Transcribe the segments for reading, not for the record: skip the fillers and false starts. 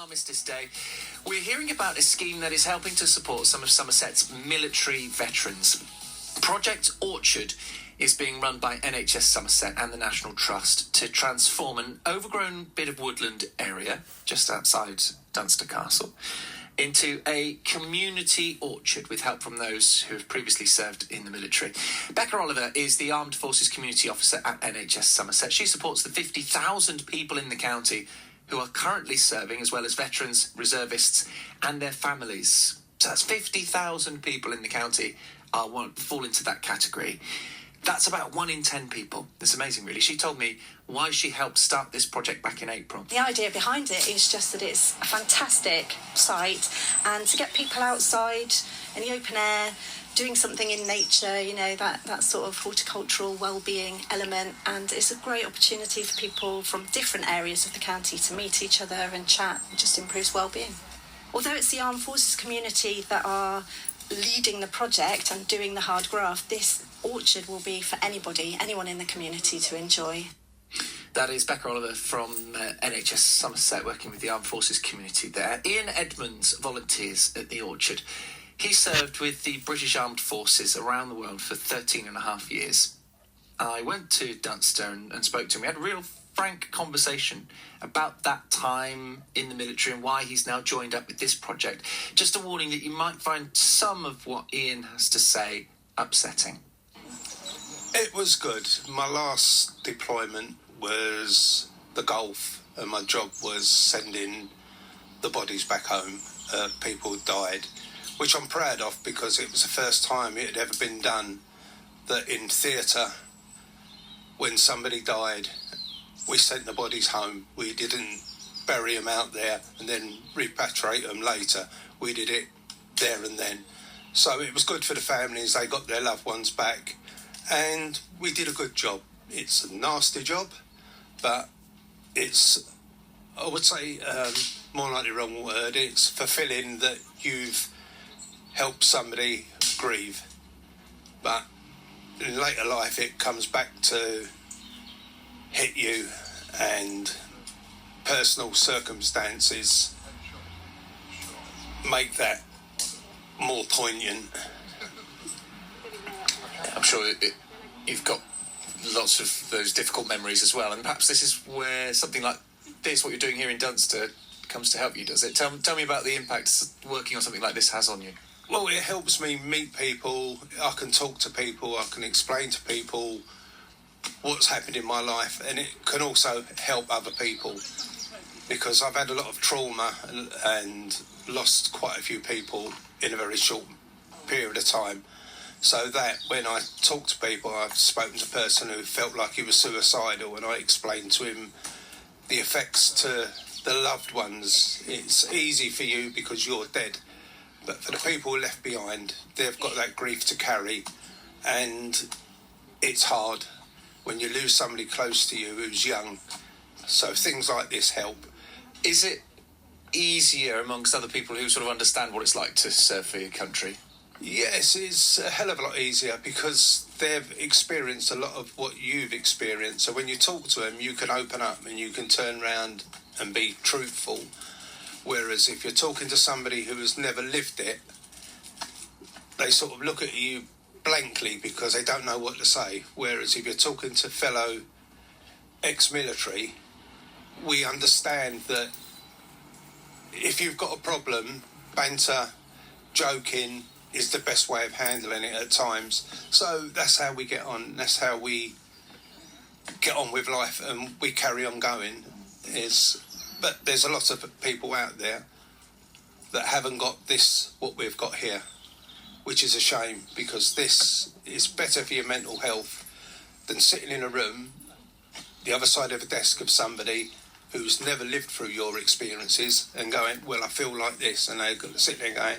Armistice Day, we're hearing about a scheme that is helping to support some of Somerset's military veterans. Project Orchard is being run by NHS Somerset and the National Trust to transform an overgrown bit of woodland area just outside Dunster Castle into a community orchard with help from those who have previously served in the military. Becca Oliver is the Armed Forces Community Officer at NHS Somerset. She supports the 50,000 people in the county who are currently serving, as well as veterans, reservists and their families. So that's 50,000 people in the county fall into that category. That's about 1 in 10 people. It's amazing, really. She told me why she helped start this project back in April. The idea behind it is just that it's a fantastic site, and to get people outside in the open air, doing something in nature, you know, that sort of horticultural well-being element, and it's a great opportunity for people from different areas of the county to meet each other and chat. It just improves well-being. Although it's the Armed Forces community that are leading the project and doing the hard graft, this orchard will be for anyone in the community to enjoy. That is Becca Oliver from NHS Somerset, working with the Armed Forces community there. Ian Edmonds volunteers at the orchard. He served with the British Armed Forces around the world for 13 and a half years. I went to Dunster and spoke to him. We had a real frank conversation about that time in the military and why he's now joined up with this project. Just a warning that you might find some of what Ian has to say upsetting. It was good. My last deployment was the Gulf, and my job was sending the bodies back home. People who died, which I'm proud of because it was the first time it had ever been done that in theatre, when somebody died, we sent the bodies home. We didn't bury them out there and then repatriate them later. We did it there and then. So it was good for the families. They got their loved ones back and we did a good job. It's a nasty job, but it's, I would say, more like the wrong word, it's fulfilling that you've helped somebody grieve. But in later life it comes back to hit you, and personal circumstances make that more poignant. I'm sure you've got lots of those difficult memories as well, and perhaps this is where something like this, what you're doing here in Dunster, comes to help you, does it? Tell me about the impact working on something like this has on you. Well, it helps me meet people. I can talk to people. I can explain to people what's happened in my life, and it can also help other people because I've had a lot of trauma and lost quite a few people in a very short period of time. So that when I talk to people, I've spoken to a person who felt like he was suicidal, and I explained to him the effects to the loved ones. It's easy for you because you're dead, but for the people left behind, they've got that grief to carry, and it's hard when you lose somebody close to you who's young. So things like this help. Is it easier amongst other people who sort of understand what it's like to serve for your country? Yes, it's a hell of a lot easier because they've experienced a lot of what you've experienced. So when you talk to them, you can open up and you can turn around and be truthful. Whereas if you're talking to somebody who has never lived it, they sort of look at you blankly because they don't know what to say. Whereas if you're talking to fellow ex-military, we understand that if you've got a problem, banter, joking is the best way of handling it at times. So that's how we get on. That's how we get on with life, and we carry on going. But there's a lot of people out there that haven't got this, what we've got here, which is a shame because this is better for your mental health than sitting in a room, the other side of a desk of somebody who's never lived through your experiences and going, well, I feel like this, and they're going to sit there going,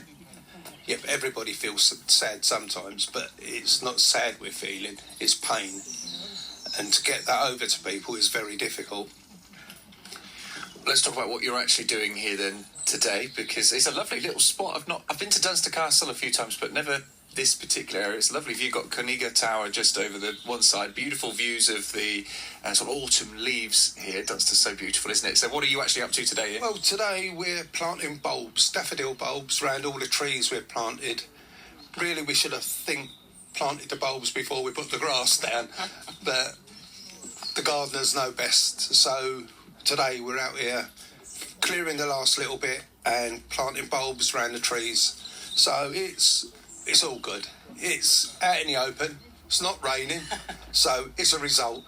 yep, everybody feels sad sometimes, but it's not sad we're feeling, it's pain. And to get that over to people is very difficult. Let's talk about what you're actually doing here then today, because it's a lovely little spot. I've been to Dunster Castle a few times, but never this particular area. It's lovely. You've got Coniga Tower just over the one side. Beautiful views of the sort of autumn leaves here. Dunster's so beautiful, isn't it? So what are you actually up to today, Ian? Well, today we're planting bulbs, daffodil bulbs, around all the trees we've planted. Really, we should have planted the bulbs before we put the grass down, but the gardeners know best. So today we're out here clearing the last little bit and planting bulbs around the trees. So it's all good. It's out in the open. It's not raining, so it's a result.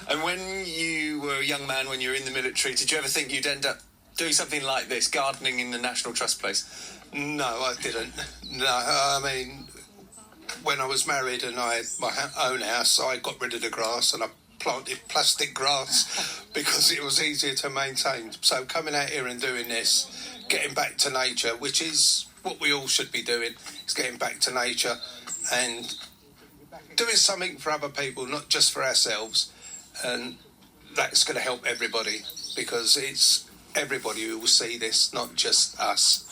And when you were a young man, when you were in the military, did you ever think you'd end up doing something like this, gardening in the National Trust place? No, I didn't. No, I mean, when I was married and I had my own house, I got rid of the grass and I planted plastic grass because it was easier to maintain. So coming out here and doing this, getting back to nature, which is what we all should be doing, is getting back to nature and doing something for other people, not just for ourselves. And that's going to help everybody, because it's everybody who will see this, not just us.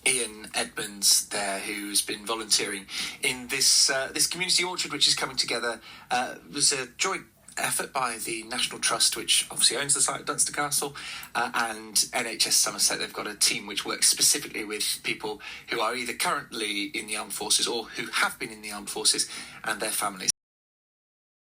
Ian Edmonds there, who's been volunteering in this community orchard, which is coming together. It was a joint effort by the National Trust, which obviously owns the site at Dunster Castle, and NHS Somerset. They've got a team which works specifically with people who are either currently in the armed forces or who have been in the armed forces and their families.